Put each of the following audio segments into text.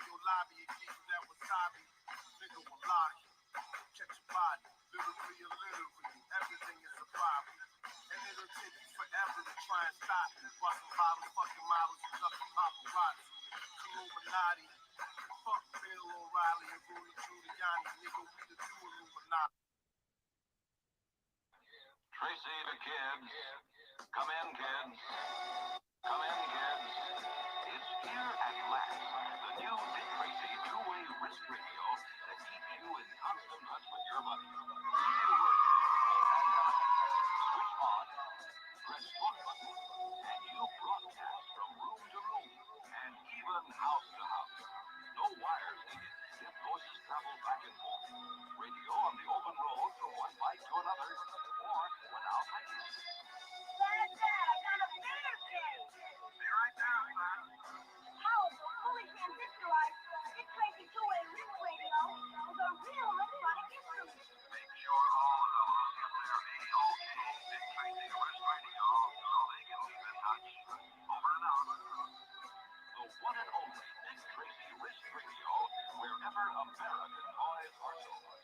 your lobby and give you that wasabi. Nigga will lock you. Catch your body. Literally or literally. Everything is a problem. And it'll take you forever to try and stop me. Busting bottles, fucking models, and ducking paparazzi. Illuminati. Fuck Bill O'Reilly and Rudy Giuliani. Nigga, we the new Illuminati. Tracy the Kid. Come in, kids. Come in, kids. It's here at last. The new Dick Tracy two-way wrist radio that keeps you in constant touch with your money. Easy to work with. Switch on. Press one button. And you broadcast from room to room. And even house to house. No wires needed. Just voices travel back and forth. Radio on the open road from one bike to another. Or when out hiking. Dad, I got a bear cage. Be right down, man. Powerful, fully transistorized, Dick Tracy two-way wrist radio with a real electronic instrument. Make sure all of those get their A-OK Dick Tracy wrist radio so they can leave in touch. Over and out. The one and only Dick Tracy wrist radio, wherever American toys are sold.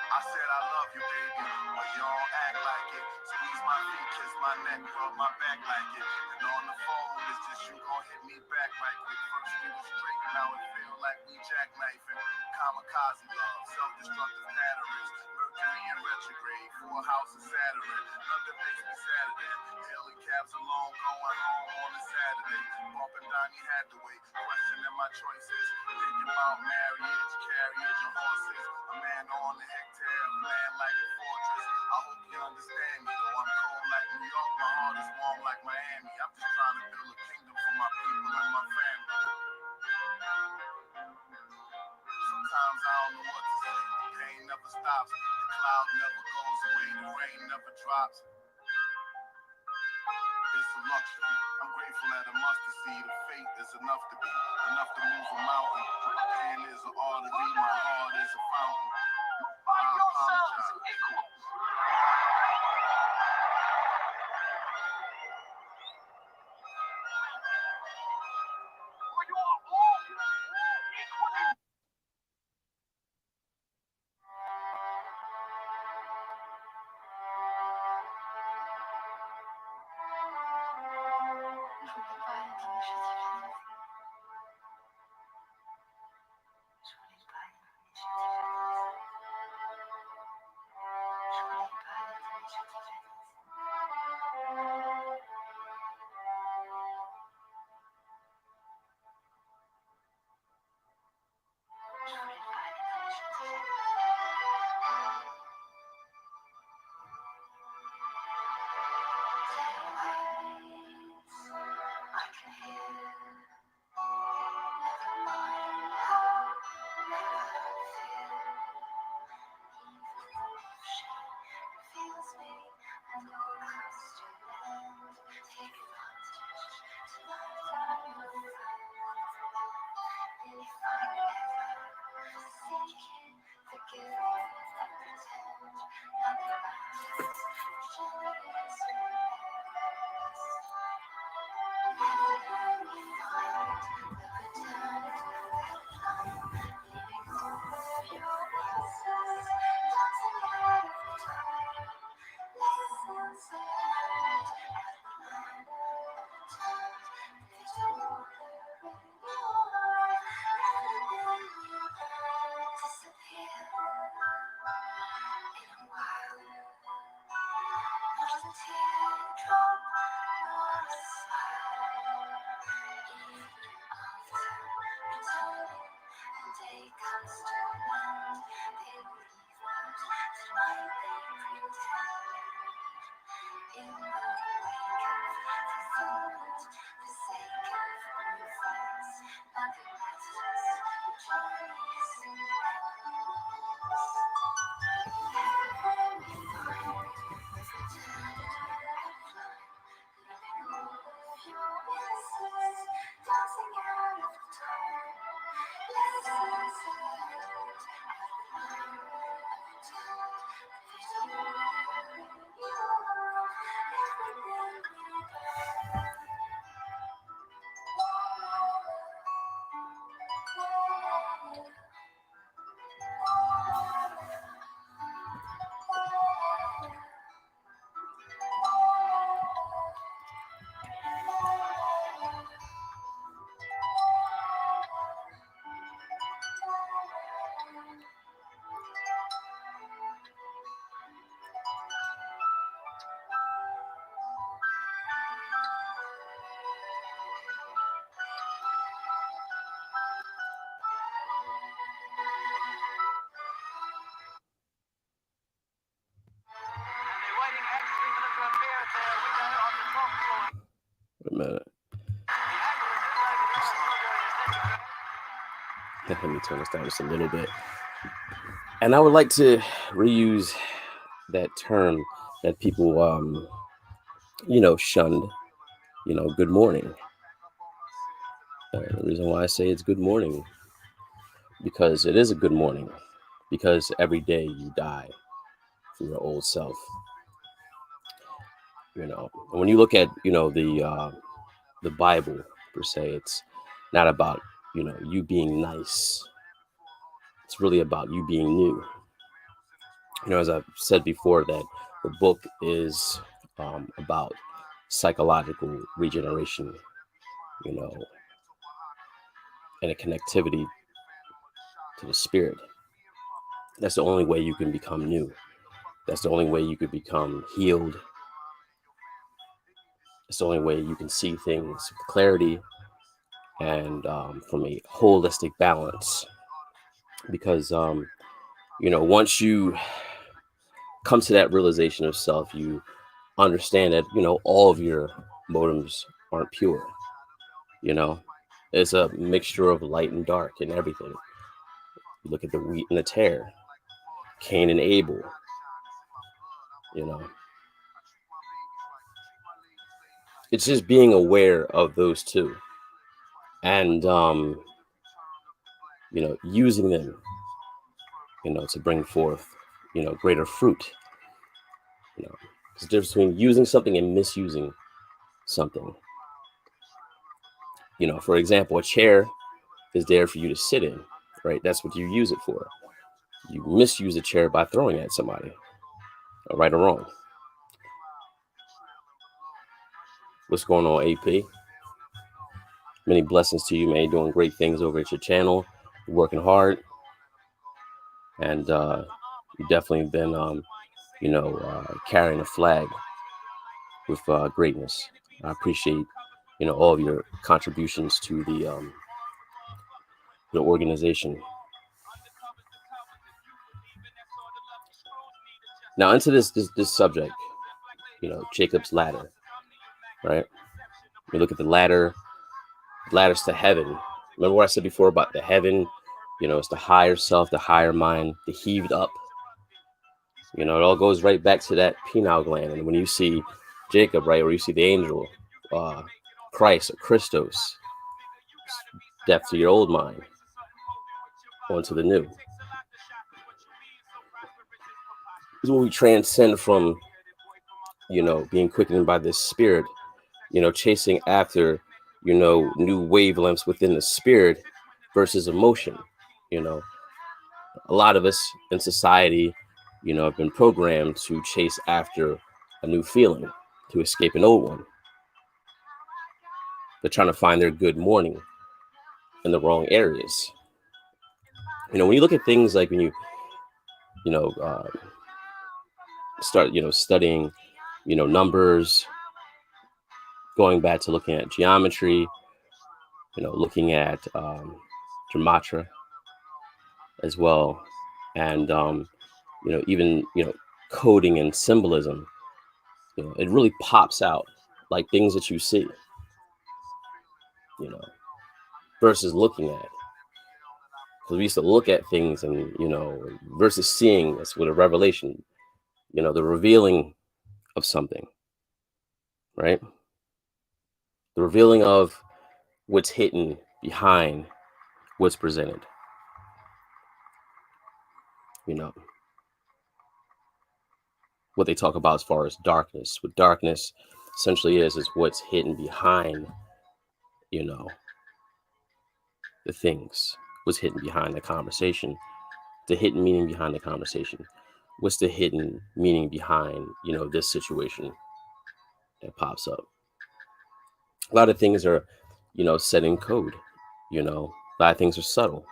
I said I love you, baby, but you don't act like it. Squeeze my feet, kiss my neck, rub my back like it. And on the phone, it's just you gon' hit me back right quick. First we was straight, now it feel like we jackknifing. Kamikaze love, self-destructive patterns. Mercury in retrograde, full house of Saturn. Nothing makes me Saturday. Hailing cabs alone, going home on a Saturday. Bumping Donnie Hathaway, questioning my choices. Thinking about marriage, carriage, and horses. A man on the hectare, land like a fortress. I hope you understand me, though I'm cold like New York, my heart is warm like Miami. I'm just trying to build a kingdom for my people and my family. Sometimes I don't know what to say. The pain never stops, the cloud never goes away, the rain never drops. It's a luxury. I'm grateful at a mustard seed of faith is enough to be, enough to move a mountain. My pen is an artery, my heart is a fountain. Find yourselves equals. For you are all equally. I can hear Wait a minute. Let me turn this down just a little bit. And I would like to reuse that term that people, shunned, good morning. The reason why I say it's good morning, because it is a good morning, because every day you die from your old self. When you look at, the Bible per se, it's not about, you being nice. It's really about you being new. As I've said before, that the book is about psychological regeneration, and a connectivity to the spirit. That's the only way you can become new. That's the only way you could become healed. It's the only way you can see things with clarity and from a holistic balance. Because, once you come to that realization of self, you understand that, all of your motives aren't pure. It's a mixture of light and dark and everything. You look at the wheat and the tare, Cain and Abel, it's just being aware of those two and, using them, to bring forth, greater fruit. There's a difference between using something and misusing something. For example, a chair is there for you to sit in, right? That's what you use it for. You misuse a chair by throwing at somebody, right or wrong. What's going on, AP? Many blessings to you, man. You're doing great things over at your channel. You're working hard. And you've definitely been, carrying a flag with greatness. I appreciate, all of your contributions to the organization. Now, into this subject, Jacob's ladder, right? We look at the ladders to heaven. Remember what I said before about the heaven? It's the higher self, the higher mind, the heaved up. It all goes right back to that pineal gland. And when you see Jacob, right, or you see the angel, Christ or Christos, death to your old mind, onto the new. This is when we transcend from, being quickened by this spirit, chasing after, new wavelengths within the spirit versus emotion. A lot of us in society, have been programmed to chase after a new feeling, to escape an old one. They're trying to find their good morning in the wrong areas. When you look at things like when you start, studying, numbers, going back to looking at geometry, looking at gematria as well. And, even, coding and symbolism, it really pops out like things that you see. you know, versus looking at it. Because we used to look at things and, you know, versus seeing this with a revelation, you know, the revealing of something, right? The revealing of what's hidden behind what's presented, you know, what they talk about as far as darkness. What darkness essentially is what's hidden behind, you know, the things, what's hidden behind the conversation, the hidden meaning behind the conversation. What's the hidden meaning behind, you know, this situation that pops up? A lot of things are, you know, set in code. You know, a lot of things are subtle.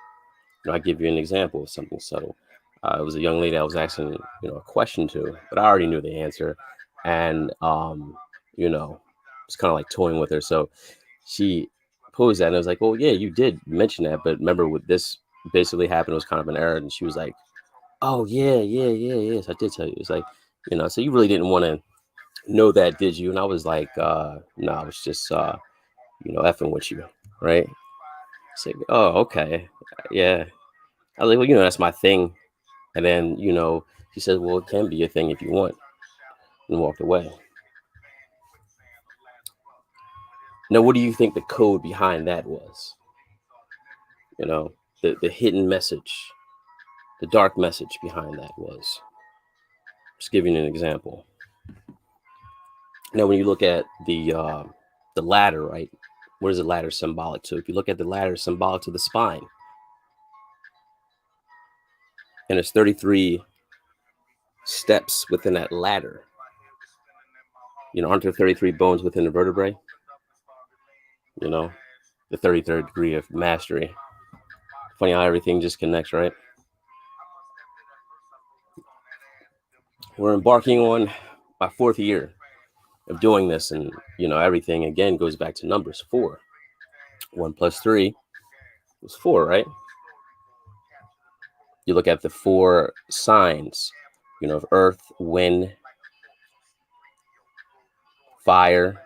You know, I give you an example of something subtle. It was a young lady I was asking, you know, a question to, but I already knew the answer, and you know, it's kind of like toying with her. So she posed that, and I was like, "Well, yeah, you did mention that, but remember what this basically happened was kind of an error." And she was like, "Oh yeah, yes, I did tell you." It's like, you know, so you really didn't want to know that, did you? And I was like, "No, I was just, you know, effing with you, right?" It's like, "Oh, okay, yeah." I was like, "Well, you know, that's my thing." And then, you know, she said, "Well, it can be a thing if you want," and walked away. Now, what do you think the code behind that was? You know, the hidden message, the dark message behind that was. Just giving an example. Now, when you look at the ladder, right? What is the ladder symbolic to? If you look at the ladder, symbolic to the spine, and there's 33 steps within that ladder. You know, aren't there 33 bones within the vertebrae? You know, the 33rd degree of mastery. Funny how everything just connects, right? We're embarking on my 4th year of doing this, and you know, everything again goes back to numbers. 4. 1 plus 3 was 4, right? You look at the 4 signs, you know, of earth, wind, fire,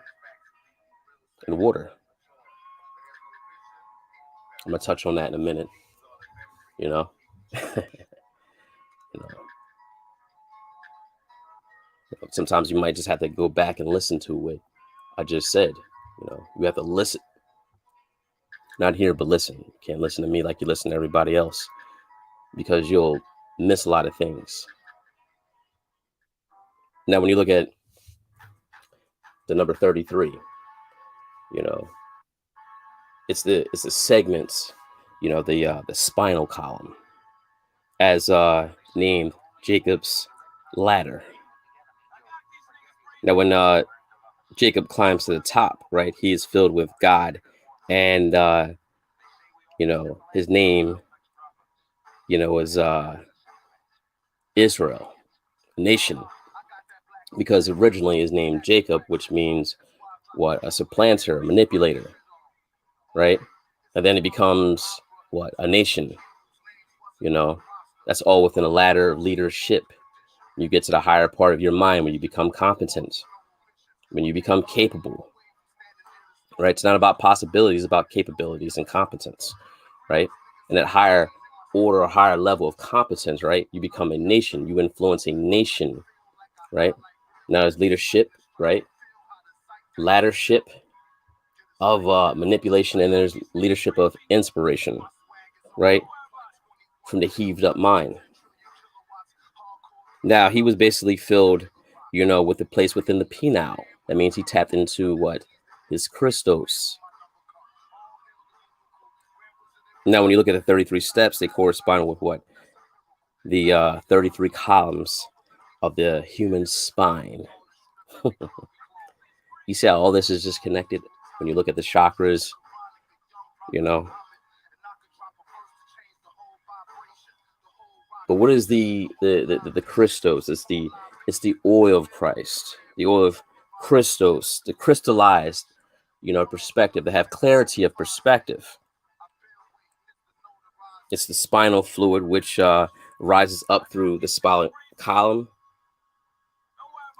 and water. I'm gonna touch on that in a minute. You know, you know, sometimes you might just have to go back and listen to what I just said. You know, you have to listen, not hear, but listen. You can't listen to me like you listen to everybody else, because you'll miss a lot of things. Now, when you look at the number 33, you know, it's the segments, you know, the spinal column, as named Jacob's ladder. Now, when Jacob climbs to the top, right, he is filled with God, and you know, his name, you know, is Israel, nation, because originally his name Jacob, which means what? A supplanter, a manipulator, right? And then it becomes what? A nation. You know, that's all within a ladder of leadership. You get to the higher part of your mind when you become competent, when you become capable, right? It's not about possibilities, it's about capabilities and competence, right? And that higher order or higher level of competence, right? You become a nation, you influence a nation, right? Now there's leadership, right? Laddership of manipulation, and there's leadership of inspiration, right? From the heaved up mind. Now he was basically filled, you know, with the place within the penile. That means he tapped into what? His Christos. Now, when you look at the 33 steps, they correspond with what? The 33 columns of the human spine. You see how all this is just connected when you look at the chakras, you know. But what is the Christos? It's the oil of Christ, the oil of Christos, the crystallized, you know, perspective, to have clarity of perspective. It's the spinal fluid which rises up through the spinal column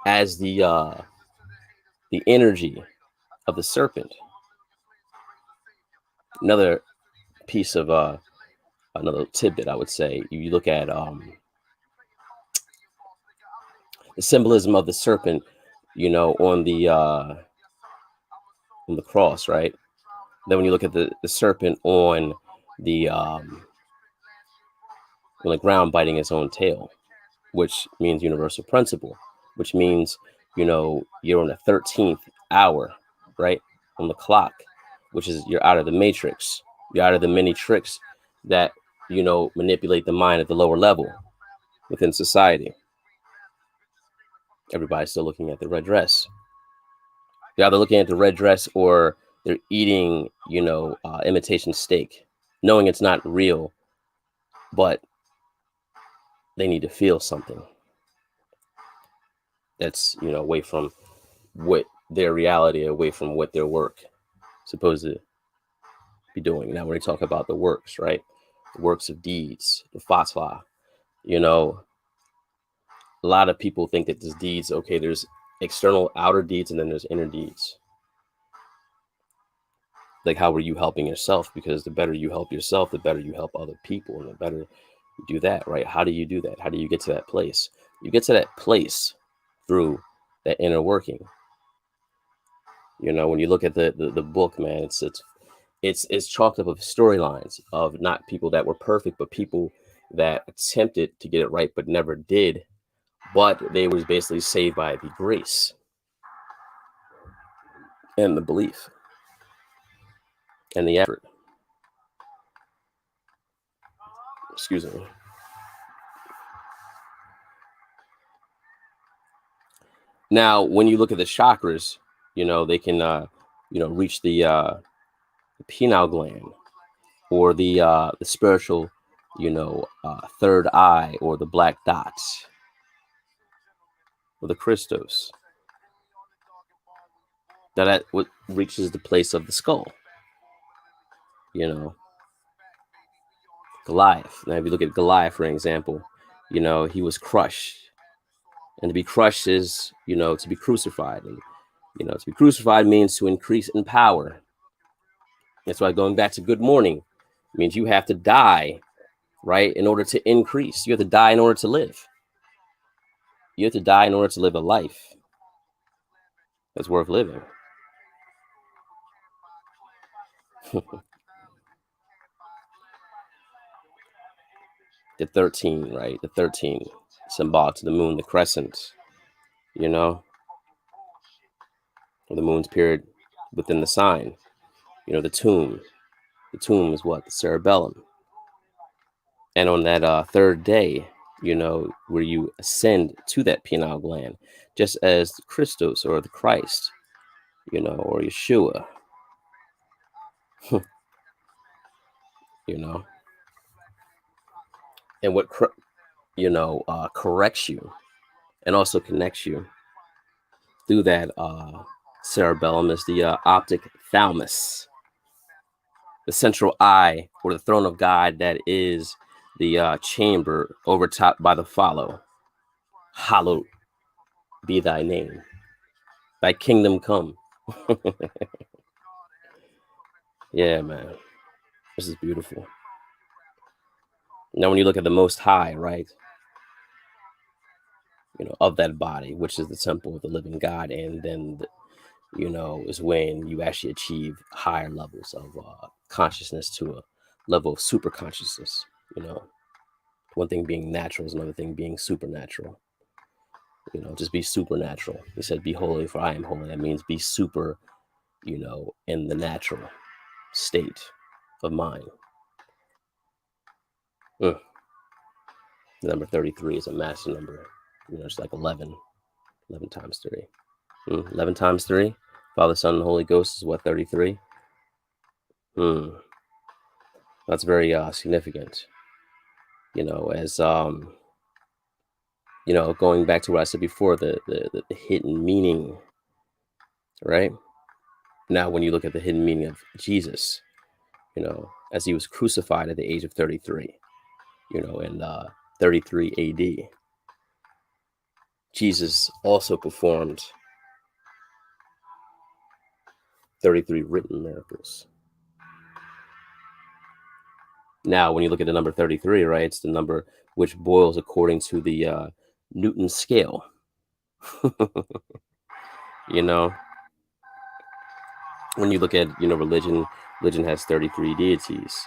as the energy of the serpent. Another piece of another tidbit, I would say, you look at the symbolism of the serpent, on the cross, right? Then when you look at the serpent on the ground biting its own tail, which means universal principle, which means, you're on the 13th hour, right? On the clock, which is you're out of the matrix. You're out of the many tricks that, manipulate the mind at the lower level within society. Everybody's still looking at the red dress. They're either looking at the red dress or they're eating, imitation steak, knowing it's not real, but they need to feel something that's, away from what their reality, away from what their work supposed to be doing. Now, when we talk about the works, right? The works of deeds, the fatwa, a lot of people think that there's deeds, okay, there's external outer deeds and then there's inner deeds. Like, how are you helping yourself? Because the better you help yourself, the better you help other people, and the better you do that, right? How do you do that? How do you get to that place? You get to that place through that inner working. When you look at the book, man, it's chalked up of storylines of not people that were perfect, but people that attempted to get it right but never did. But they was basically saved by the grace and the belief and the effort. Excuse me. Now, when you look at the chakras, they can, reach the pineal gland or the spiritual, third eye or the black dots or the Christos. That what reaches the place of the skull. Goliath. Now, if you look at Goliath, for example, he was crushed. And to be crushed is, to be crucified. And, to be crucified means to increase in power. That's why going back to good morning means you have to die, right, in order to increase. You have to die in order to live. You have to die in order to live a life that's worth living. The 13, right? The 13, symbolic to the moon, the crescent, or the moon's period within the sign. The tomb. The tomb is what? The cerebellum. And on that third day, where you ascend to that pineal gland, just as Christos or the Christ, or Yeshua, and what, corrects you and also connects you through that cerebellum is the optic thalamus, the central eye or the throne of God that is the chamber overtopped by the follow. Hallowed be thy name. Thy kingdom come. Yeah, man. This is beautiful. Now, when you look at the Most High, right, of that body, which is the temple of the living God, and then, is when you actually achieve higher levels of consciousness to a level of super consciousness. One thing being natural is another thing being supernatural. Just be supernatural. He said, be holy for I am holy. That means be super, in the natural state of mind. The number 33 is a master number. It's like 11 times 3. 11 times 3, Father, Son, and Holy Ghost is what, 33? That's very significant. As going back to what I said before, the hidden meaning, right? Now, when you look at the hidden meaning of Jesus, as he was crucified at the age of 33, in 33 AD, Jesus also performed 33 written miracles. Now, when you look at the number 33, right, it's the number which boils according to the Newton scale. You know, when you look at, religion has 33 deities.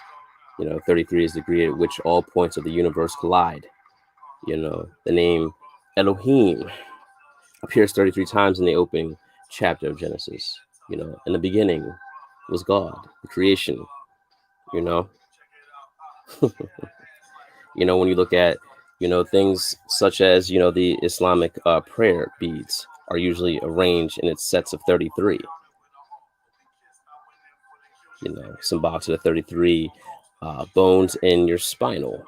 33 is the degree at which all points of the universe collide. The name Elohim appears 33 times in the opening chapter of Genesis. In the beginning was God, the creation. When you look at, things such as, the Islamic prayer beads are usually arranged in its sets of 33. Symbolic to the 33 bones in your spinal,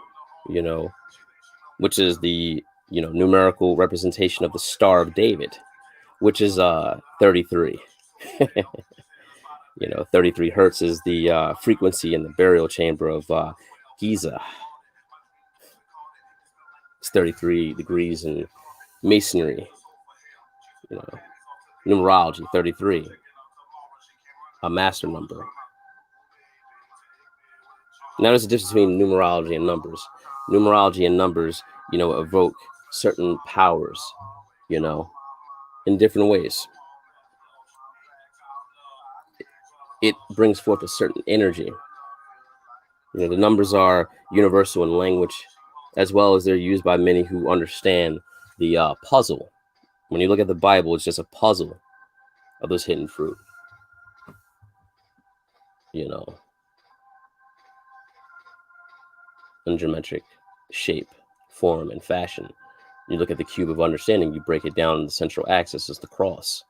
which is the, numerical representation of the Star of David, which is 33. 33 hertz is the frequency in the burial chamber of Giza. It's 33 degrees in masonry. Numerology, 33. A master number. Now there's a difference between numerology and numbers. Numerology and numbers, evoke certain powers, in different ways. It brings forth a certain energy. The numbers are universal in language, as well as they're used by many who understand the puzzle. When you look at the Bible, it's just a puzzle of this hidden fruit. In geometric shape, form, and fashion. You look at the cube of understanding, you break it down, and the central axis is the cross.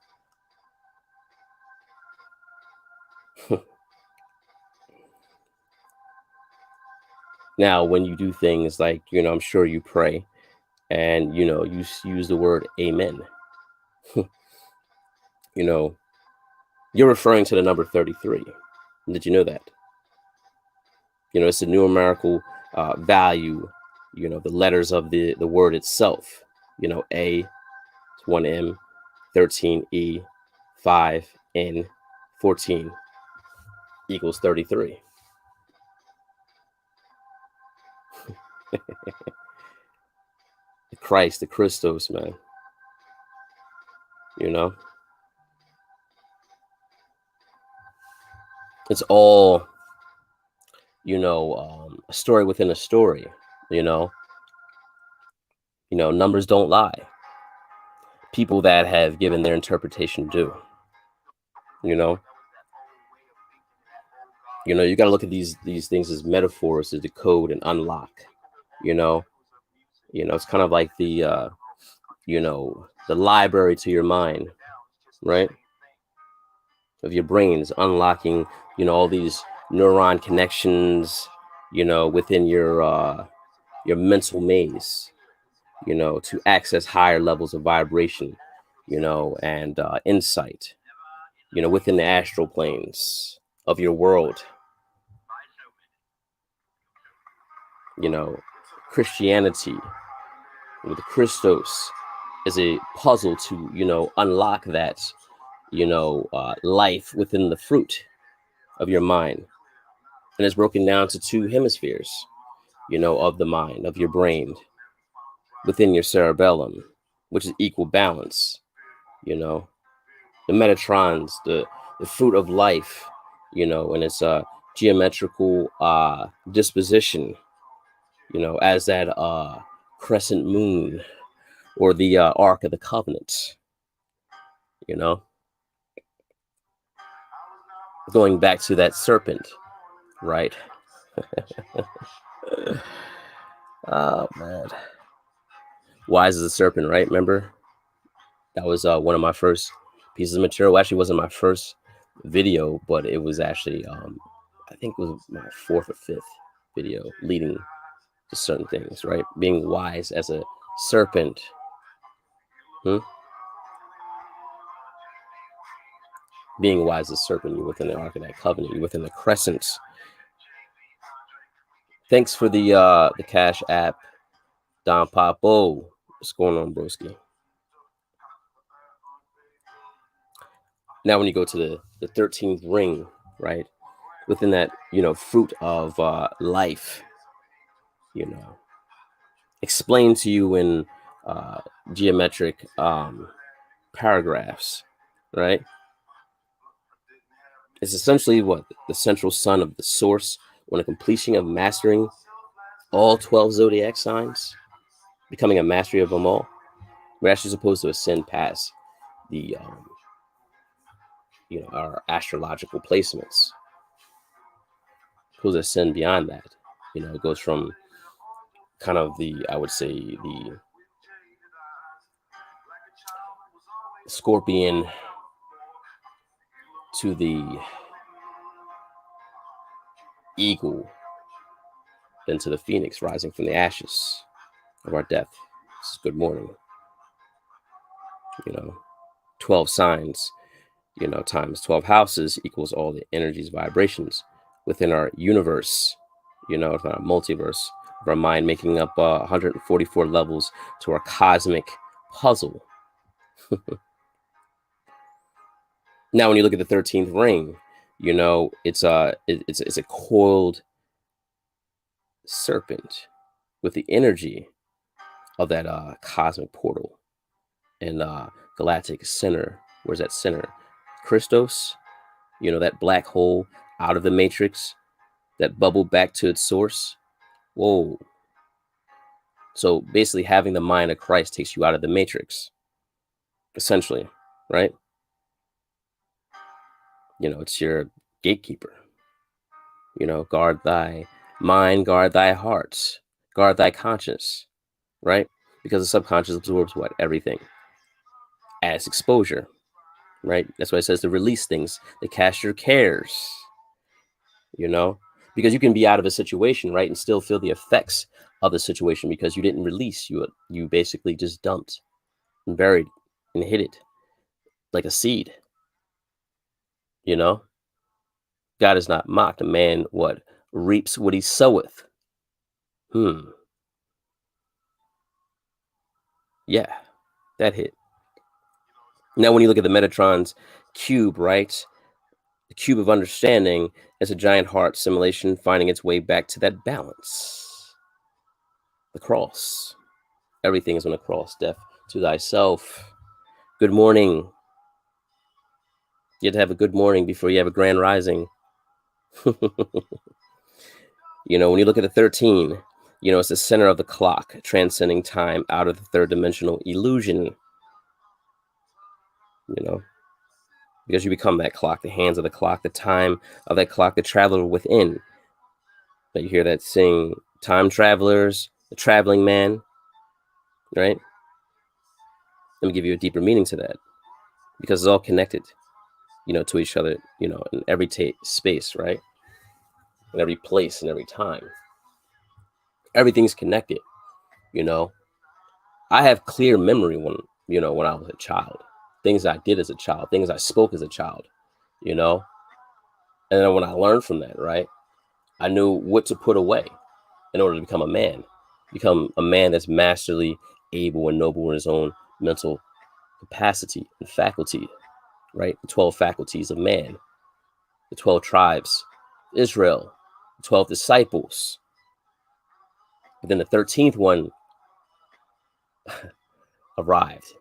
Now, when you do things like, I'm sure you pray and, you use the word amen, you're referring to the number 33. Did you know that? It's a numerical value, the letters of the word itself. A, 1M, 13E, 5N, 14 equals 33. The Christ, the Christos, man. It's all, a story within a story, numbers don't lie. People that have given their interpretation do, you got to look at these things as metaphors to decode and unlock, it's kind of like the, the library to your mind, right? Of your brains, unlocking, all these neuron connections, within your mental maze, to access higher levels of vibration, and insight, within the astral planes of your world. Christianity, the Christos, is a puzzle to, unlock that, life within the fruit of your mind. And it's broken down to two hemispheres, of the mind, of your brain, within your cerebellum, which is equal balance, the Metatrons, the fruit of life, and its geometrical disposition, as that crescent moon or the Ark of the Covenant, going back to that serpent, right? Oh, man. Wise as a serpent, right? Remember? That was one of my first pieces of material. Actually, it wasn't my first video, but it was actually, I think it was my fourth or fifth video leading to certain things, right? Being wise as a serpent. Being wise as a serpent, you're within the Ark of that Covenant, you're within the crescents. Thanks for the Cash App, Don Papo. What's going on, broski? Now, when you go to the 13th ring, right? within that, fruit of life, explained to you in geometric paragraphs, right? It's essentially what the central sun of the source on a completion of mastering all 12 zodiac signs, becoming a mastery of them all. We're actually supposed to ascend past the our astrological placements. Supposed to ascend beyond that. It goes from kind of I would say the Scorpion to the eagle, then to the phoenix rising from the ashes of our death. It's good morning. 12 signs, times 12 houses equals all the energies, vibrations within our universe, within our multiverse of our mind, making up 144 levels to our cosmic puzzle. Now, when you look at the 13th ring, it's a coiled serpent with the energy of that cosmic portal and galactic center. Where's that center? Christos, that black hole out of the matrix that bubbled back to its source. Whoa. So basically having the mind of Christ takes you out of the matrix, essentially, right? It's your gatekeeper. Guard thy mind, guard thy hearts, guard thy conscience, right? Because the subconscious absorbs what? Everything as exposure, right? That's why it says to release things, to cast your cares, because you can be out of a situation, right, and still feel the effects of the situation because you didn't release. You basically just dumped and buried and hid it like a seed. God is not mocked. A man what reaps what he soweth. Yeah, that hit. Now, when you look at the Metatron's cube, right, the cube of understanding is a giant heart simulation finding its way back to that balance. The cross. Everything is on the cross. Death to thyself. Good morning. You have to have a good morning before you have a grand rising. When you look at the 13, it's the center of the clock, transcending time out of the third dimensional illusion. Because you become that clock, the hands of the clock, the time of that clock, the traveler within. But you hear that sing, time travelers, the traveling man, right? Let me give you a deeper meaning to that, because it's all connected, to each other, in every space, right? In every place, in every time. Everything's connected, I have clear memory when I was a child, things I did as a child, things I spoke as a child, and then when I learned from that, right, I knew what to put away in order to become a man that's masterly, able, and noble in his own mental capacity and faculty, right? The 12 faculties of man, the 12 tribes, Israel, the 12 disciples. But then the 13th one arrived,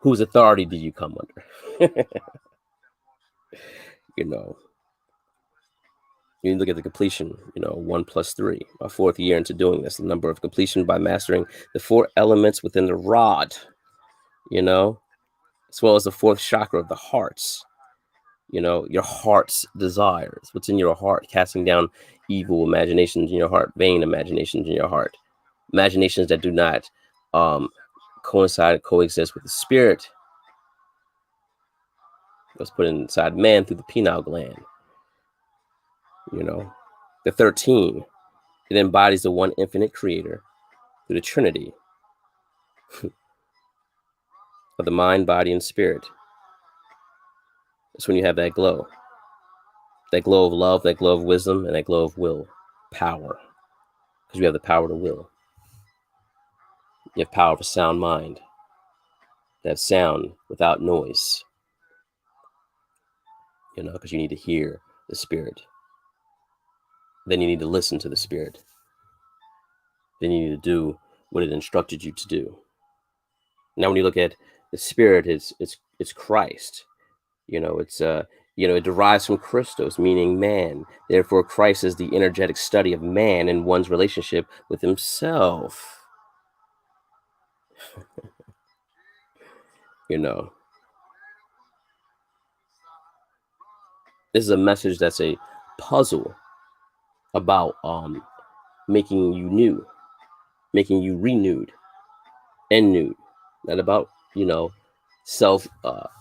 Whose authority do you come under? You look at the completion, 1 + 3, our fourth year into doing this, the number of completion by mastering the 4 elements within the rod, as well as the 4th chakra of the hearts, your heart's desires, what's in your heart, casting down evil imaginations in your heart, vain imaginations in your heart, imaginations that do not coexist with the spirit. Was put inside man through the pineal gland. The 13, it embodies the one infinite creator through the Trinity of the mind, body, and spirit. That's when you have that glow of love, that glow of wisdom, and that glow of will, power, because you have the power to will. You have power of a sound mind, that sound without noise. you know, because you need to hear the spirit. Then you need to listen to the spirit. Then you need to do what it instructed you to do. Now, when you look at the spirit, it's Christ. You know, it's you know, it derives from Christos, meaning man. Therefore, Christ is the energetic study of man and one's relationship with himself. You know, this is a message that's a puzzle about making you new, making you renewed and new. Not about, you know, self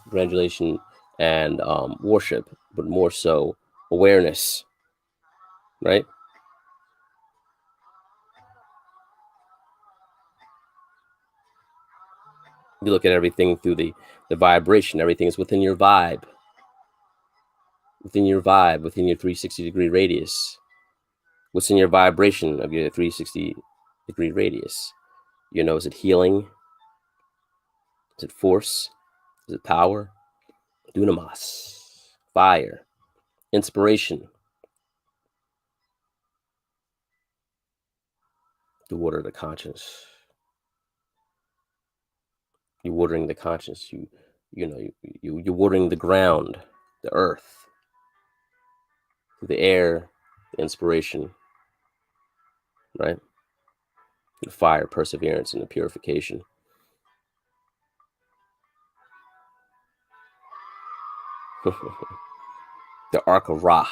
gratulation and worship, but more so awareness, right? You look at everything through the vibration. Everything is within your vibe, within your 360-degree radius. What's in your vibration of your 360-degree radius? You know, is it healing? Is it force? Is it power? Dunamis, fire, inspiration. The water of the conscience. You're watering the conscience. You're watering the ground, the earth, the air, the inspiration, right? The fire, perseverance, and the purification. The arc of Ra,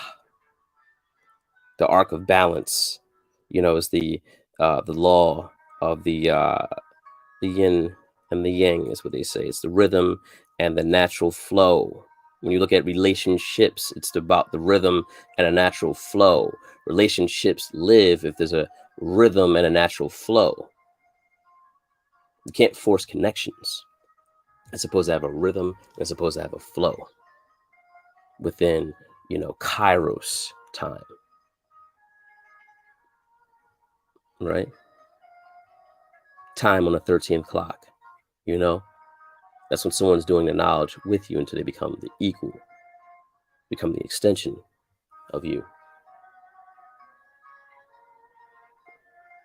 the arc of balance, you know, is the law of the yin and the yang, is what they say. It's the rhythm and the natural flow. When you look at relationships, it's about the rhythm and a natural flow. Relationships live if there's a rhythm and a natural flow. You can't force connections. It's supposed to have a rhythm. It's supposed to have a flow within, you know, Kairos time, right? Time on the 13th clock, you know? That's when someone's doing the knowledge with you until they become the equal, become the extension of you,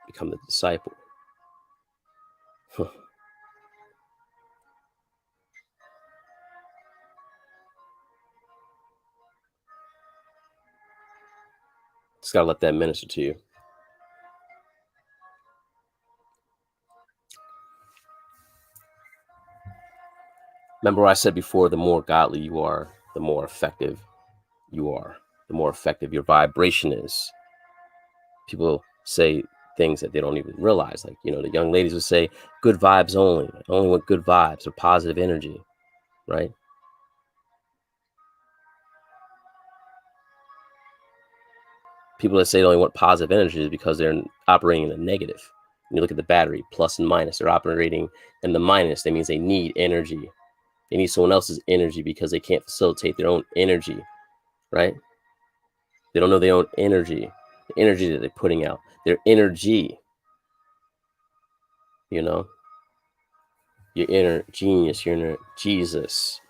become the disciple. Just gotta let that minister to you. Remember what I said before, the more godly you are, the more effective you are, the more effective your vibration is. People say things that they don't even realize. Like, you know, the young ladies would say, good vibes only. I only want good vibes or positive energy, right? People that say they only want positive energy is because they're operating in the negative. When you look at the battery, plus and minus, they're operating in the minus. That means they need energy. They need someone else's energy because they can't facilitate their own energy, right? They don't know their own energy, the energy that they're putting out, their energy, you know, your inner genius, your inner Jesus.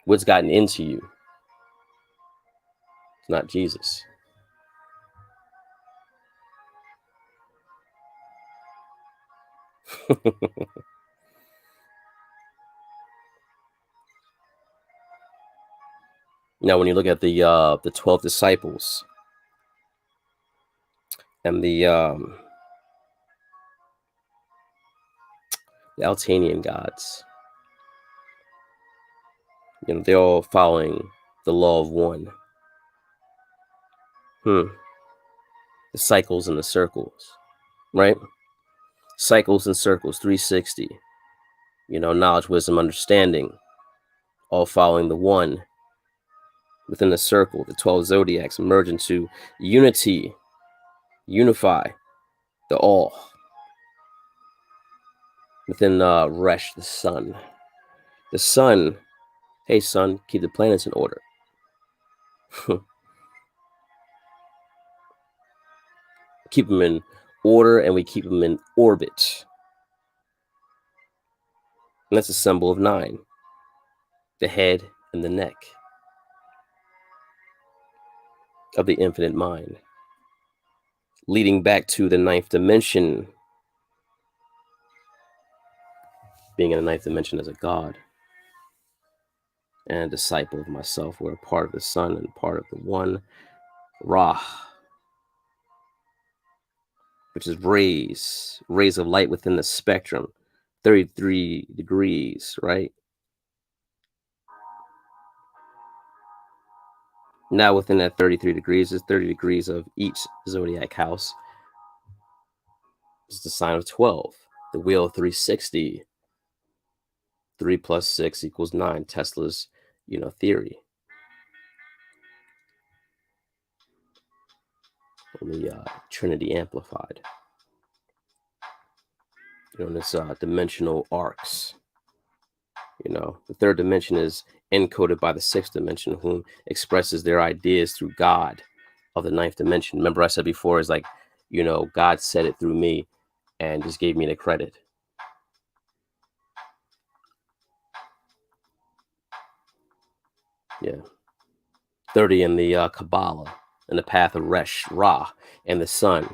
What's gotten into you? It's not Jesus. Now, when you look at the 12 disciples and the Altanian gods, you know, they're all following the law of one. The cycles and the circles, right? Cycles and circles, 360. You know, knowledge, wisdom, understanding, all following the one. Within the circle, the 12 zodiacs merge into unity, unify the all. Within Resh, the sun. The sun, hey sun, keep the planets in order. Keep them in order and we keep them in orbit. And that's a symbol of 9, the head and the neck of the infinite mind, leading back to the 9th dimension, being in the 9th dimension as a god and a disciple of myself. We're a part of the sun and part of the one Ra, which is rays of light within the spectrum, 33 degrees, right? Now within that 33 degrees is 30 degrees of each zodiac house. It's the sign of 12, the wheel of 360. 3 plus 6 equals 9, Tesla's, theory. On the Trinity amplified. And it's dimensional arcs. The third dimension is encoded by the 6th dimension, whom expresses their ideas through God of the 9th dimension. Remember I said before, is like, God said it through me and just gave me the credit. Yeah. 30 in the Kabbalah, in the path of Resh, Ra, and the sun,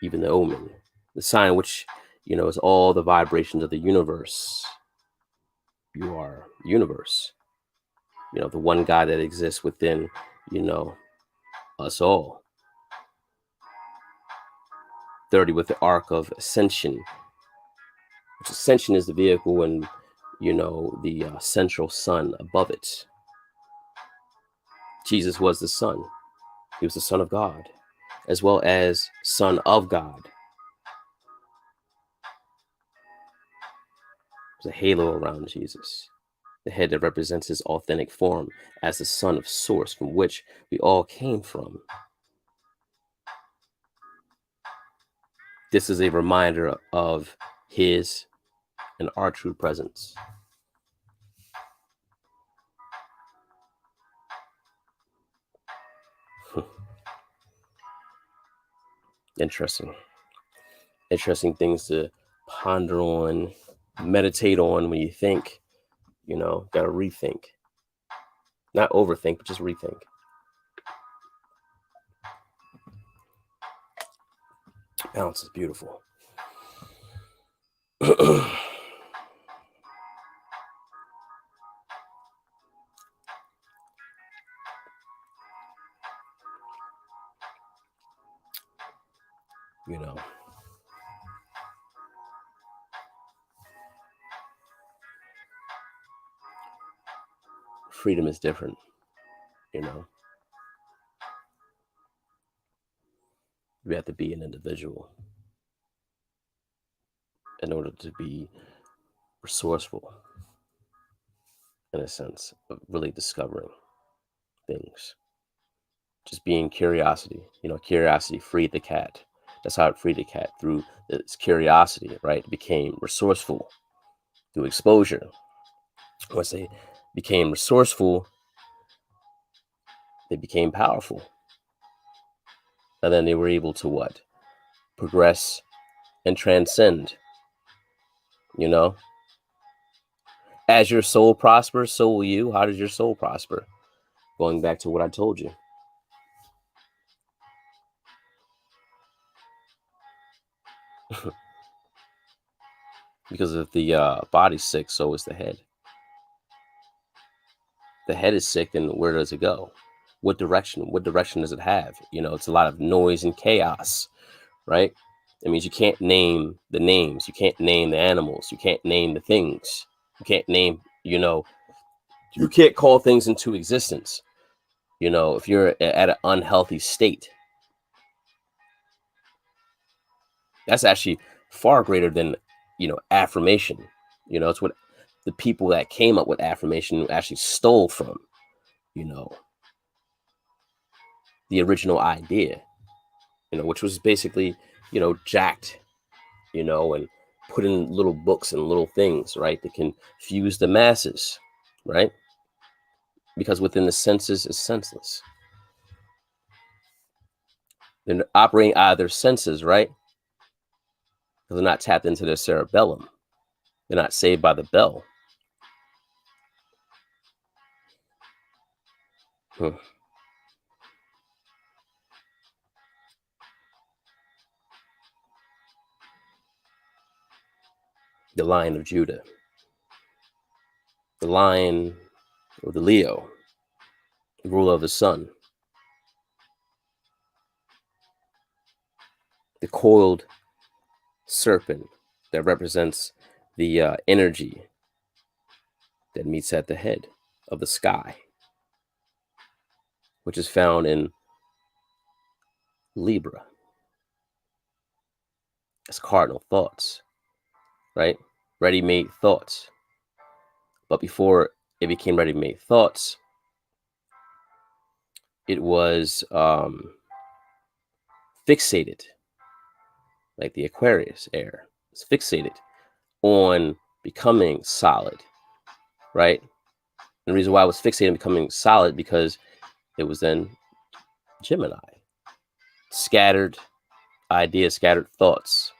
even the Omen, the sign which, is all the vibrations of the universe. You are universe. The one God that exists within, us all. 30 with the arc of ascension, which ascension is the vehicle and, the central sun above it. Jesus was the Son. He was the Son of God, as well as Son of God. There's a halo around Jesus, the head that represents his authentic form as the Son of Source from which we all came from. This is a reminder of his and our true presence. Interesting things to ponder on, meditate on when you think, gotta rethink. Not overthink, but just rethink. Balance is beautiful. Freedom is different, You have to be an individual in order to be resourceful, in a sense of really discovering things. Just being curiosity, curiosity freed the cat. That's how it freed the cat, through its curiosity, right? It became resourceful through exposure. Once they became resourceful, they became powerful. And then they were able to what? Progress and transcend. As your soul prospers, so will you. How does your soul prosper? Going back to what I told you. Because if the body's sick, so is the head. The head is sick, then where does it go? What direction does it have? It's a lot of noise and chaos, right? It means you can't name the names. You can't name the animals. You can't name the things. You can't name, you can't call things into existence. If you're at an unhealthy state, that's actually far greater than, affirmation. It's what the people that came up with affirmation actually stole from, the original idea, which was basically, jacked, and put in little books and little things, right, that can fuse the masses, right? Because within the senses is senseless. They're operating out of their senses, right? Because they're not tapped into their cerebellum. They're not saved by the bell. Hmm. The Lion of Judah, the Lion or the Leo, the ruler of the sun, the coiled serpent that represents the energy that meets at the head of the sky, which is found in Libra. It's cardinal thoughts, right? Ready-made thoughts. But before it became ready-made thoughts, it was fixated, like the Aquarius air. It's fixated on becoming solid, right? And the reason why it was fixated on becoming solid because it was then Gemini. Scattered ideas, scattered thoughts.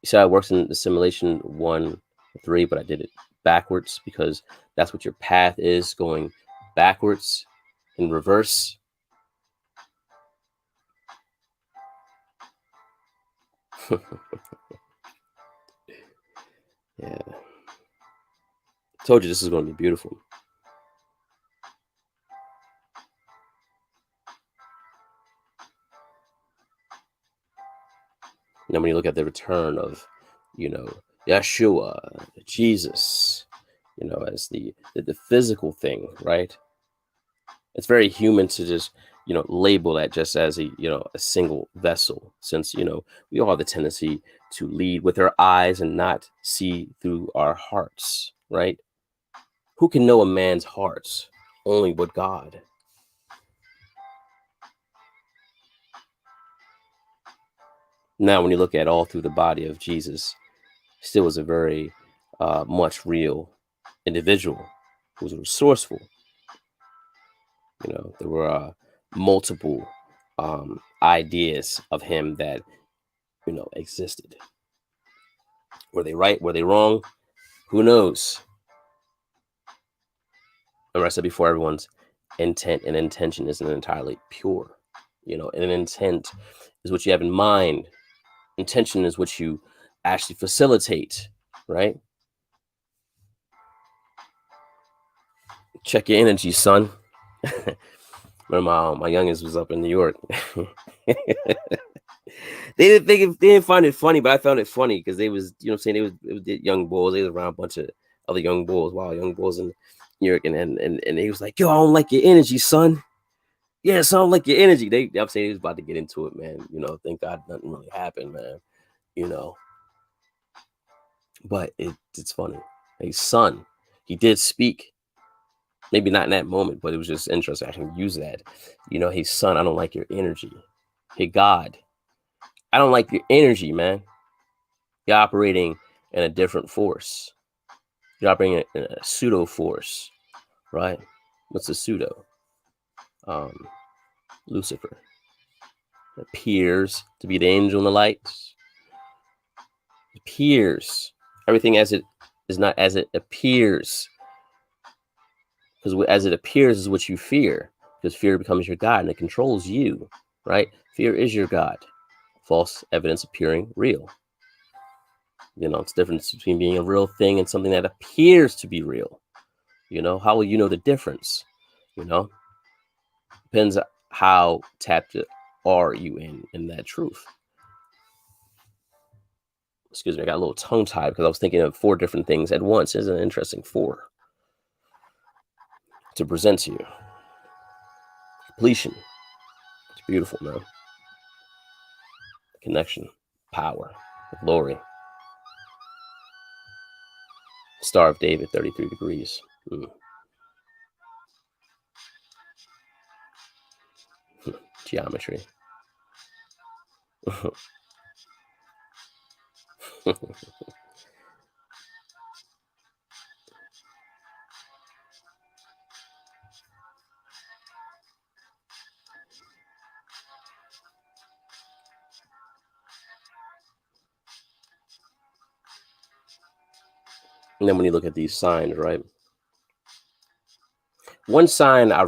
You see how it works in the simulation 1-3, but I did it backwards because that's what your path is, going backwards in reverse. Yeah. Told you this is going to be beautiful. Now, when you look at the return of, Yeshua, Jesus, as the physical thing, right? It's very human to just, label that just as a single vessel, since, we all have the tendency to lead with our eyes and not see through our hearts, right? Who can know a man's hearts? Only but God. Now, when you look at all through the body of Jesus, still was a very much real individual who was resourceful. There were multiple ideas of him that existed. Were they right? Were they wrong? Who knows? Remember I said before, everyone's intent and intention isn't entirely pure. And an intent is what you have in mind. Intention is what you actually facilitate, right? Check your energy, son. Remember my youngest was up in New York. They didn't find it funny, but I found it funny because they was, what I'm saying, it was young bulls. They was around a bunch of other young bulls, wild young bulls in New York, and he was like, "Yo, I don't like your energy, son." Yeah, so I don't like your energy. I'm saying he was about to get into it, man. Thank God nothing really happened, man. But it's funny. His son, he did speak. Maybe not in that moment, but it was just interesting. I can use that. Hey, son, I don't like your energy. Hey, God, I don't like your energy, man. You're operating in a different force. You're operating in a pseudo force, right? What's a pseudo? Lucifer. It appears to be the angel in the lights. It appears. Everything as it is not as it appears. Because as it appears is what you fear. Because fear becomes your God and it controls you, right? Fear is your God. False evidence appearing real. It's the difference between being a real thing and something that appears to be real. How will you know the difference? Depends how tapped are you in that truth. Excuse me, I got a little tongue tied because I was thinking of 4 different things at once. Isn't it interesting? 4 to present to you. Completion. It's beautiful, man. Connection, power, glory. Star of David, 33 degrees. Geometry. And then when you look at these signs, right? One sign I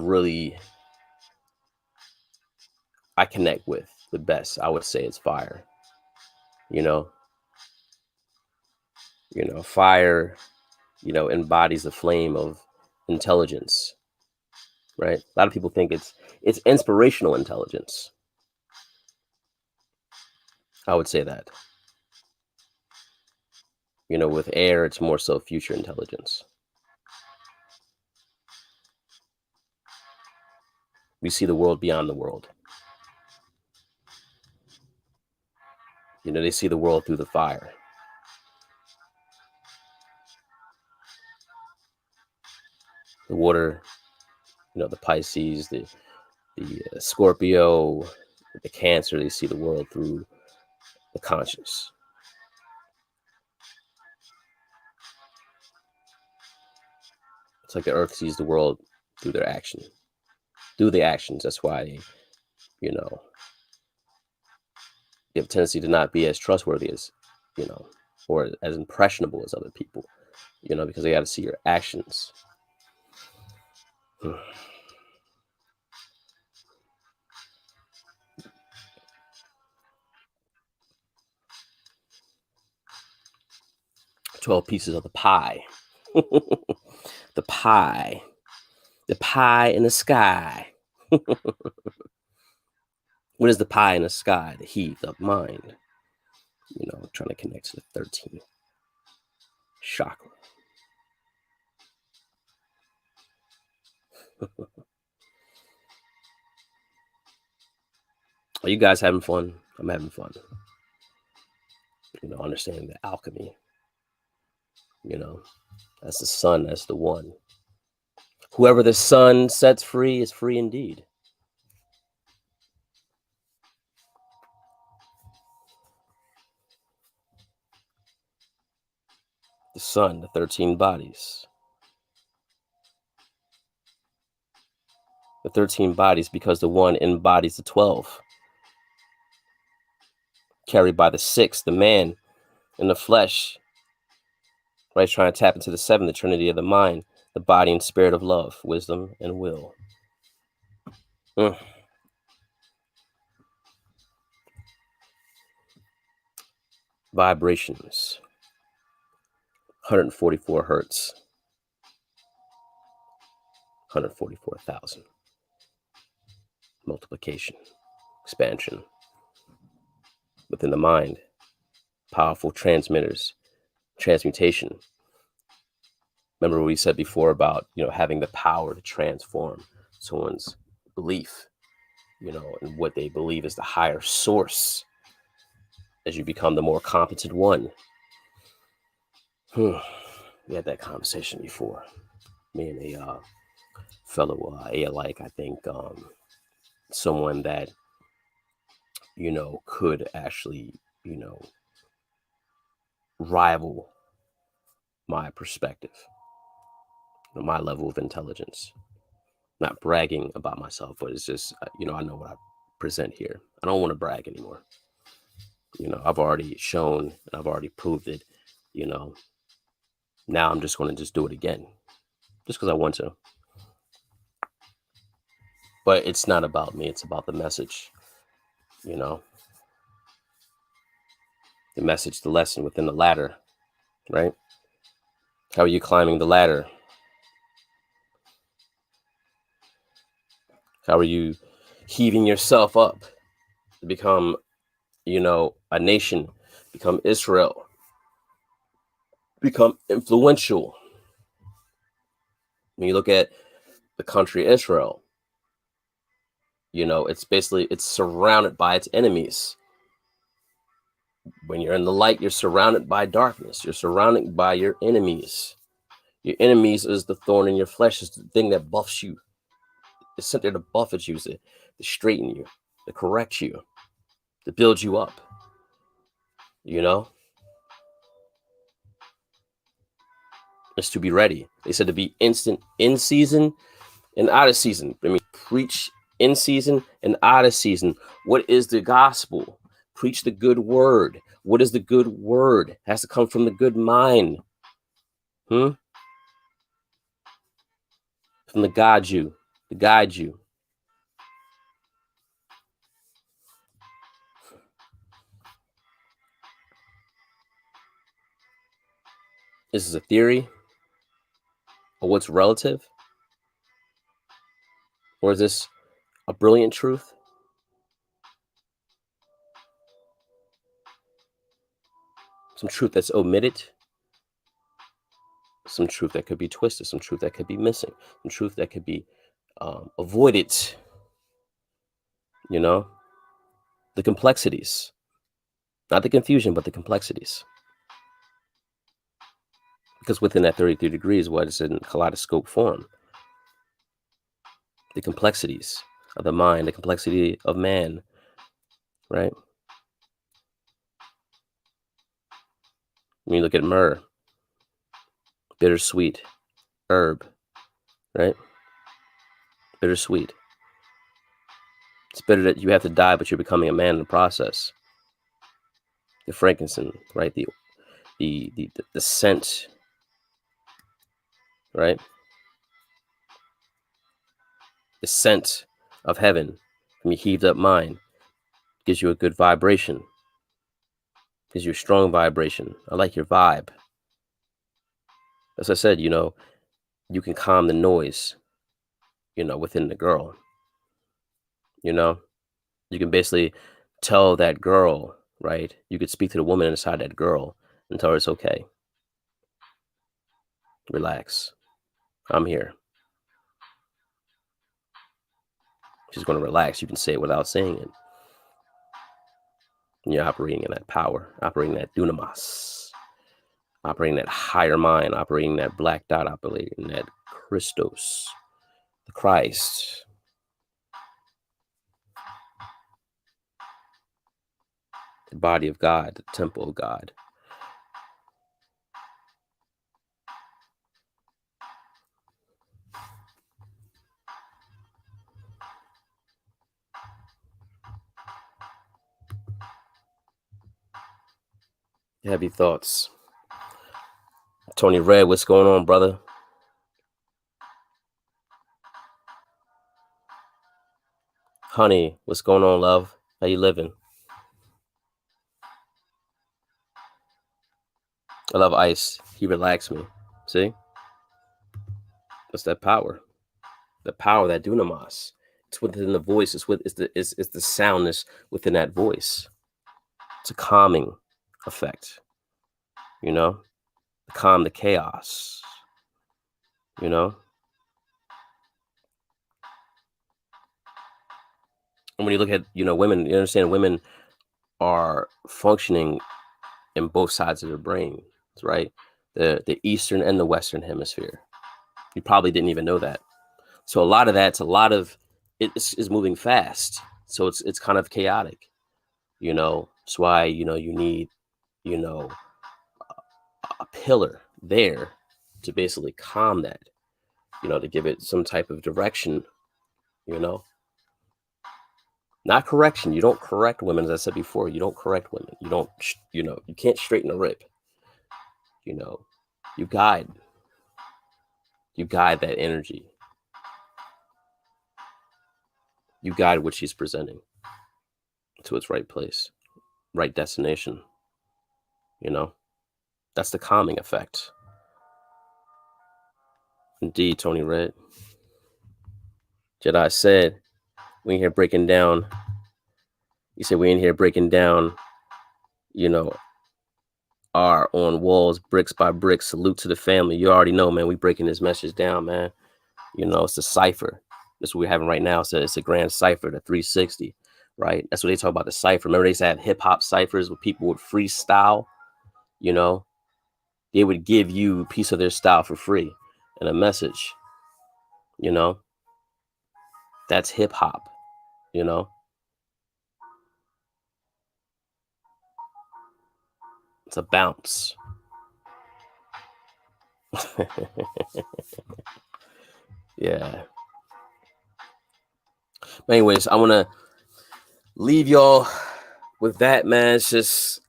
connect with the best, I would say, it's fire. You know, fire, embodies the flame of intelligence, right? A lot of people think it's inspirational intelligence. I would say that. With air, it's more so future intelligence. We see the world beyond the world. They see the world through the fire. The water, the Pisces, the Scorpio, the Cancer, they see the world through the conscious. It's like the earth sees the world through their action, through the actions. That's why they have a tendency to not be as trustworthy as, or as impressionable as other people, because they got to see your actions. 12 pieces of the pie. The pie in the sky. What is the pie in the sky? The heat of mind. Trying to connect to the 13th chakra. Are you guys having fun? I'm having fun. Understanding the alchemy. That's the sun, that's the one. Whoever the sun sets free is free indeed. The sun, the 13 bodies. The 13 bodies because the one embodies the 12. Carried by the 6, the man in the flesh. Right, trying to tap into the 7, the Trinity of the mind, the body and spirit of love, wisdom and will. Vibrations. 144 hertz. 144,000. Multiplication. Expansion. Within the mind. Powerful transmitters. Transmutation. Remember what we said before about, having the power to transform someone's belief, and what they believe is the higher source as you become the more competent one. We had that conversation before. Me and a fellow alike, I think, someone that, could actually, rival my perspective, my level of intelligence. Not bragging about myself, but it's just, I know what I present here. I don't want to brag anymore. I've already shown and I've already proved it, Now I'm just going to do it again, just because I want to. But it's not about me. It's about the message, the message, the lesson within the ladder, right? How are you climbing the ladder? How are you heaving yourself up to become, a nation, become Israel, become influential? When you look at the country Israel, it's surrounded by its enemies. When you're in the light, you're surrounded by darkness. You're surrounded by your enemies. Your enemies is the thorn in your flesh, is the thing that buffs you. It's sent there to buffet you, to straighten you, to correct you, to build you up. It's to be ready. They said to be instant in season and out of season. Preach in season and out of season. What is the gospel? Preach the good word. What is the good word? It has to come from the good mind. From the guide you, to guide you. This is a theory, or what's relative, or is this a brilliant truth? Some truth that's omitted, some truth that could be twisted, some truth that could be missing, some truth that could be avoided. You know, the complexities, not the confusion, but the complexities. Because within that 33 degrees, what is in kaleidoscope form? The complexities of the mind, the complexity of man, right? When you look at myrrh, bittersweet herb, right? Bittersweet. It's bitter that you have to die, but you're becoming a man in the process. The frankincense, right? The scent, right? The scent of heaven from your heaved up mind gives you a good vibration, gives you a strong vibration. I like your vibe. As I said, you know, you can calm the noise, you know, within the girl. You know, you can basically tell that girl, right? You could speak to the woman inside that girl and tell her it's okay. Relax. I'm here. She's going to relax. You can say it without saying it. And you're operating in that power, operating that dunamis, operating that higher mind, operating that black dot, operating that Christos, the Christ. The body of God, the temple of God. Heavy thoughts. Tony Red, what's going on, brother? Honey, what's going on, love? How you living? I love Ice. He relaxed me. See? That's that power. The power, that dunamis. It's within the voice. It's the soundness within that voice. It's a calming effect. You know? Calm the chaos. You know? And when you look at, you know, women, you understand women are functioning in both sides of their brain, right? The Eastern and the Western hemisphere. You probably didn't even know that. So a lot of it is moving fast. So it's kind of chaotic, you know. That's why, you know, you need, you know, a pillar there to basically calm that, you know, to give it some type of direction, you know. Not correction. You don't correct women, as I said before. You don't correct women. You don't, you know, you can't straighten a rip. You know, you guide that energy. You guide what she's presenting to its right place, right destination. You know, that's the calming effect. Indeed, Tony Red. Jedi said, we in here breaking down. He said, we in here breaking down, you know, our on walls, bricks by bricks. Salute to the family. You already know, man, we breaking this message down, man. You know, it's a cipher. That's what we're having right now. So it's a grand cipher, the 360, right? That's what they talk about, the cipher. Remember, they used to have hip hop ciphers where people would freestyle, you know? They would give you a piece of their style for free and a message, you know? That's hip hop, you know? It's a bounce. Yeah. But anyways, I want to leave y'all with that, man. It's just,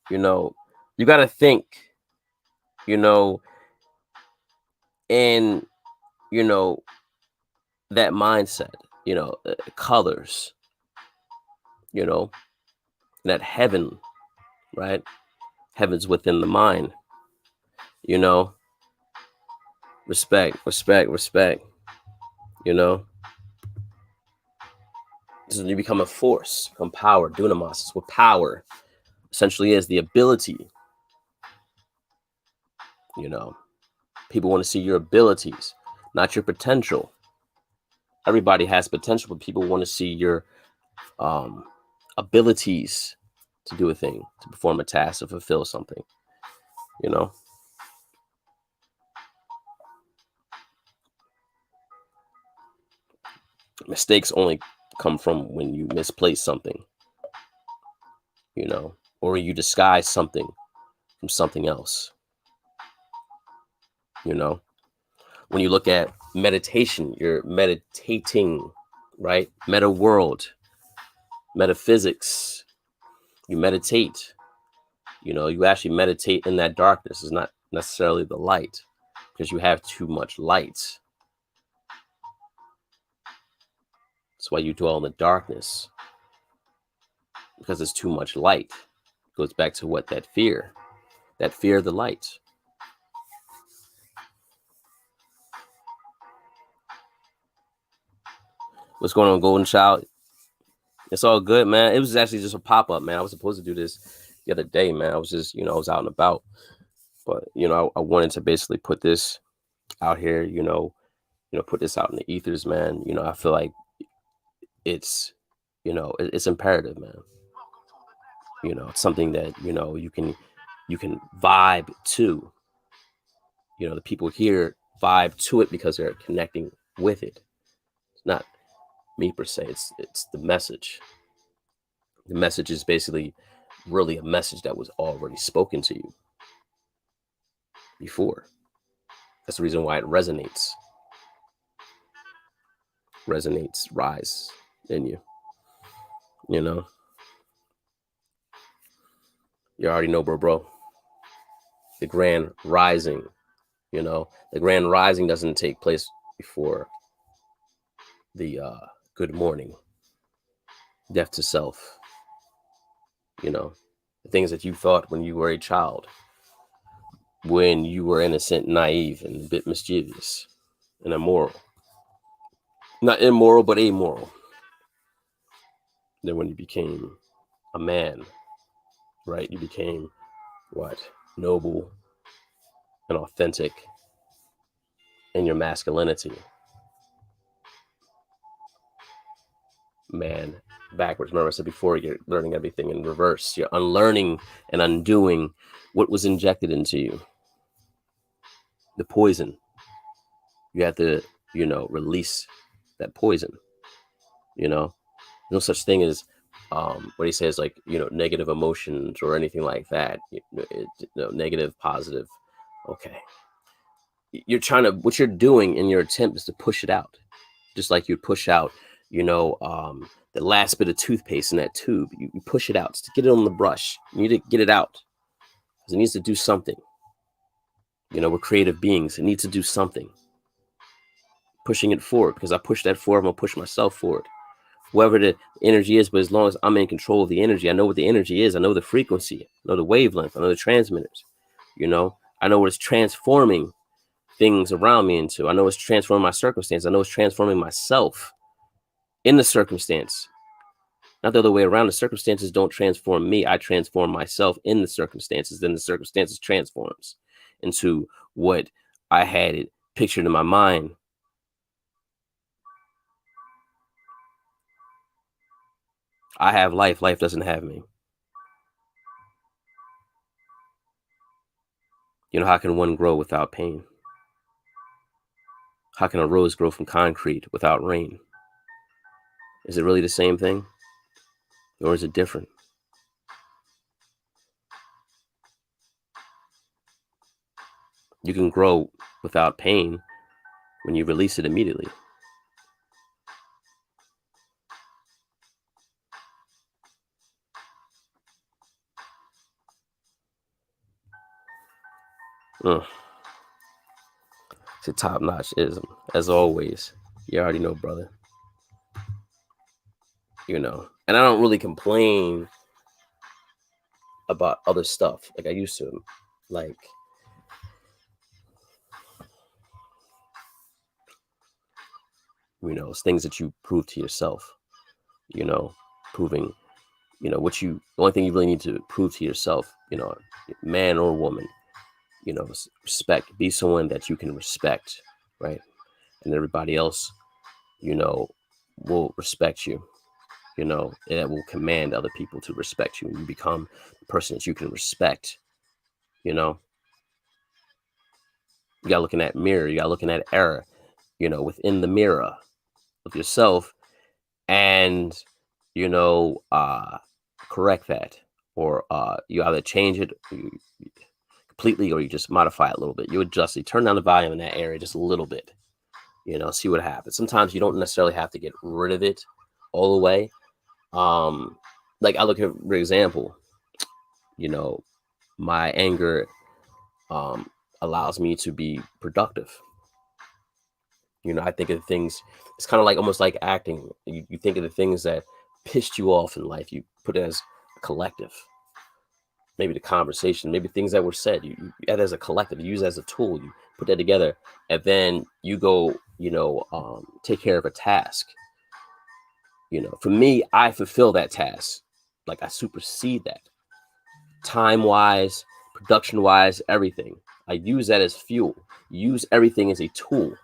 you know, you got to think, you know, And, you know, that mindset, colors, that heaven, right? Heaven's within the mind, you know, respect, respect, respect, you know. So you become a force, become power, dunamos. It's what power essentially is, the ability, People want to see your abilities, not your potential. Everybody has potential, but people want to see your abilities to do a thing, to perform a task, to fulfill something, Mistakes only come from when you misplace something, or you disguise something from something else, When you look at meditation, you're meditating, right? Meta world, metaphysics, you meditate, you actually meditate in that darkness. It's not necessarily the light, because you have too much light. That's why you dwell in the darkness, because there's too much light. It goes back to what? That fear of the light. What's going on, Golden Child? It's all good, man. It was actually just a pop-up, man. I was supposed to do this the other day, man. I was just, I was out and about. But, I wanted to basically put this out here, put this out in the ethers, man. I feel like it's, it's imperative, man. It's something that, you can vibe to. The people here vibe to it because they're connecting with it. It's not me per se. It's the message. The message is basically really a message that was already spoken to you before. That's the reason why it resonates, rise in you. You already know, bro. The grand rising, the grand rising doesn't take place before the good morning, death to self. The things that you thought when you were a child, when you were innocent, naive, and a bit mischievous and immoral. Not immoral, but amoral. Then when you became a man, right? You became what? Noble and authentic in your masculinity. Man, backwards. Remember I said before, you're learning everything in reverse. You're unlearning and undoing what was injected into you. The poison. You have to, release that poison. No such thing as what he says, like, negative emotions or anything like that. Negative, positive. Okay. What you're doing in your attempt is to push it out. Just like you push out, the last bit of toothpaste in that tube. You push it out, just to get it on the brush. You need to get it out, because it needs to do something. We're creative beings. It needs to do something. Pushing it forward, because I push that forward, I'm going to push myself forward. Whoever the energy is, but as long as I'm in control of the energy, I know what the energy is. I know the frequency. I know the wavelength. I know the transmitters. I know what it's transforming things around me into. I know it's transforming my circumstance. I know it's transforming myself in the circumstance. Not the other way around. The circumstances don't transform me. I transform myself in the circumstances. Then the circumstances transforms into what I had it pictured in my mind. I have life. Life doesn't have me. How can one grow without pain? How can a rose grow from concrete without rain? Is it really the same thing? Or is it different? You can grow without pain when you release it immediately. It's a top-notch ism, as always. You already know, brother. You know, and I don't really complain about other stuff like I used to. Like, you know, it's things that you prove to yourself. You know, proving, you know, the only thing you really need to prove to yourself, you know, man or woman, you know, respect. Be someone that you can respect, right? And everybody else, you know, will respect you. You know, and that will command other people to respect you. And you become the person that you can respect. You know, you gotta look in that mirror. You gotta look in that error, you know, within the mirror of yourself, and you know, correct that, or you either change it completely, or you just modify it a little bit. You adjust it, turn down the volume in that area just a little bit. You know, see what happens. Sometimes you don't necessarily have to get rid of it all the way. Like I look at, for example, you know, my anger allows me to be productive. You know, I think of things, it's kind of like almost like acting. You think of the things that pissed you off in life, you put it as a collective. Maybe the conversation, maybe things that were said, you add as a collective, you use it as a tool, you put that together, and then you go, you know, take care of a task. You know, for me, I fulfill that task. Like I supersede that. Time-wise, production-wise, everything. I use that as fuel. Use everything as a tool.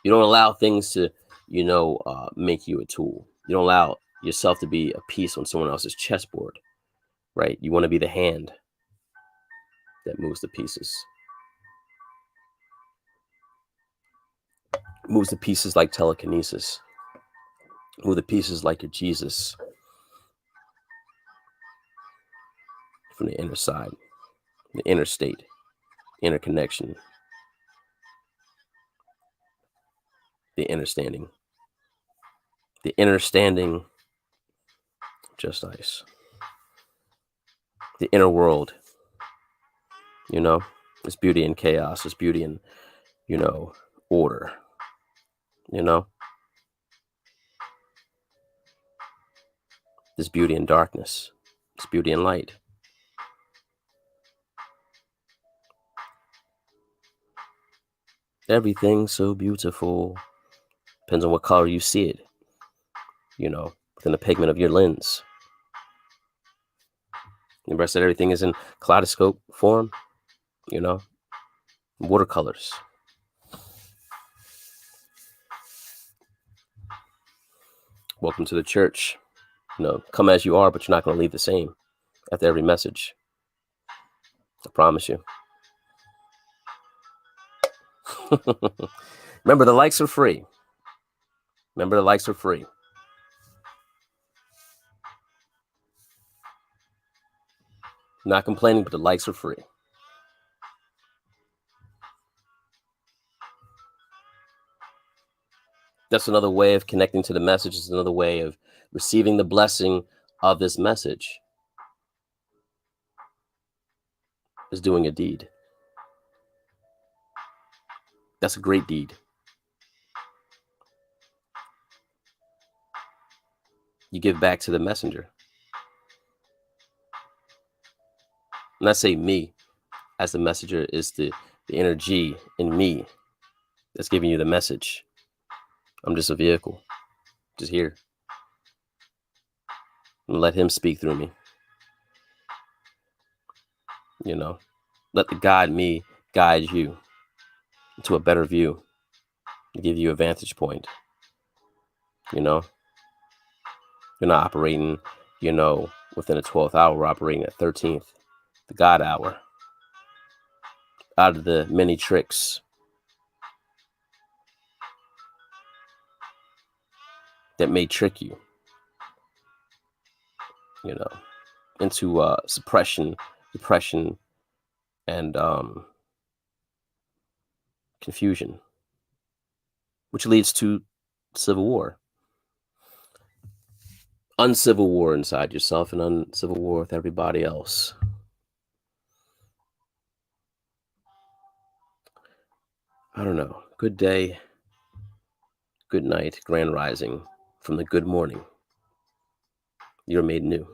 You don't allow things to, you know, make you a tool. You don't allow yourself to be a piece on someone else's chessboard, right? You want to be the hand that moves the pieces. Moves the pieces like telekinesis. Move the pieces like your Jesus from the inner side, the inner state, inner connection, the understanding. The understanding, just nice. The inner world, you know, there's beauty in chaos, there's beauty in, you know, order, you know. There's beauty in darkness, there's beauty in light. Everything's so beautiful. Depends on what color you see it, you know, within the pigment of your lens. The rest of everything is in kaleidoscope form, you know, watercolors. Welcome to the church. You know, come as you are, but you're not going to leave the same after every message. I promise you. Remember, the likes are free. Remember, the likes are free. Not complaining, but the likes are free. That's another way of connecting to the message. It's another way of receiving the blessing of this message. Is doing a deed. That's a great deed. You give back to the messenger. And I say me, as the messenger, is the energy in me that's giving you the message. I'm just a vehicle, just here. And let him speak through me. You know, let the God me guide you to a better view, to give you a vantage point. You know, you're not operating, you know, within the 12th hour. We're operating at 13th, the God hour. Out of the many tricks that may trick you, you know, into suppression, depression, and confusion, which leads to civil war. Uncivil war inside yourself and uncivil war with everybody else. I don't know. Good day, good night, grand rising from the good morning. You're made new.